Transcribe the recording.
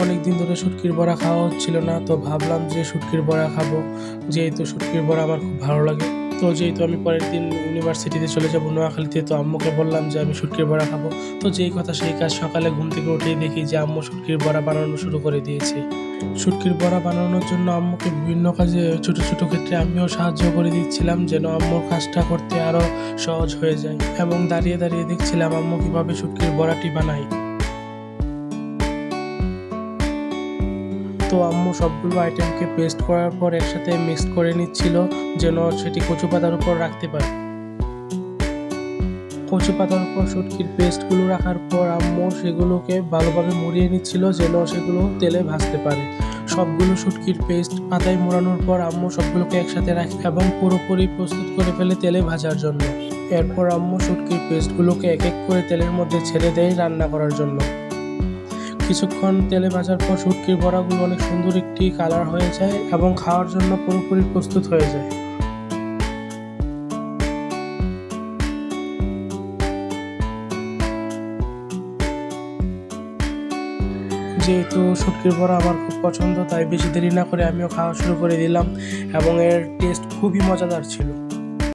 অনেক দিন ধরে শুটকির বড়া খাওয়া হচ্ছিল না, তো ভাবলাম যে শুটকির বড়া খাবো, যেহেতু শুটকির বড়া আমার খুব ভালো লাগে। তো যেহেতু আমি পরের দিন ইউনিভার্সিটিতে চলে যাবো নোয়াখালীতে, তো আম্মুকে বললাম যে আমি শুটকির বড়া খাবো। তো যেই কথা সেই কাজ, সকালে ঘুম থেকে উঠেই দেখি যে আম্মু শুটকির বড়া বানানো শুরু করে দিয়েছে। শুটকির বড়া বানানোর জন্য আম্মুকে বিভিন্ন কাজে ছোট ছোট ক্ষেত্রে আমিও সাহায্য করে দিচ্ছিলাম, যেন আম্মুর কাজটা করতে আরো সহজ হয়ে যায়। এবং দাঁড়িয়ে দাঁড়িয়ে দেখছিলাম আম্মু কিভাবে শুটকির বড়াটি বানায়। তো আম্মু সবগুলো আইটেমকে পেস্ট করার পর একসাথে মিক্স করে নিচ্ছিল, যেন সেটি কচু পাতার উপর রাখতে পারে। কচু পাতার উপর শুটকির পেস্টগুলো রাখার পর আম্মু সেগুলোকে ভালোভাবে মুড়িয়ে নিচ্ছিল, যেন সেগুলো তেলে ভাজতে পারে। সবগুলো শুটকির পেস্ট পাতায় মোড়ানোর পর আম্মু সবগুলোকে একসাথে রাখে এবং পুরোপুরি প্রস্তুত করে ফেলে তেলে ভাজার জন্য। এরপর আম্মু শুটকির পেস্টগুলোকে এক এক করে তেলের মধ্যে ছেড়ে দেয় রান্না করার জন্য। কিছুক্ষণ তেলে ভাজার পর শুটকির বড়াগুলো অনেক সুন্দর একটি কালার হয়ে যায় এবং খাওয়ার জন্য পুরোপুরি প্রস্তুত হয়ে যায়। যেহেতু শুটকির বড়া আমার খুব পছন্দ, তাই বেশি দেরি না করে আমিও খাওয়া শুরু করে দিলাম এবং এর টেস্ট খুবই মজাদার ছিল।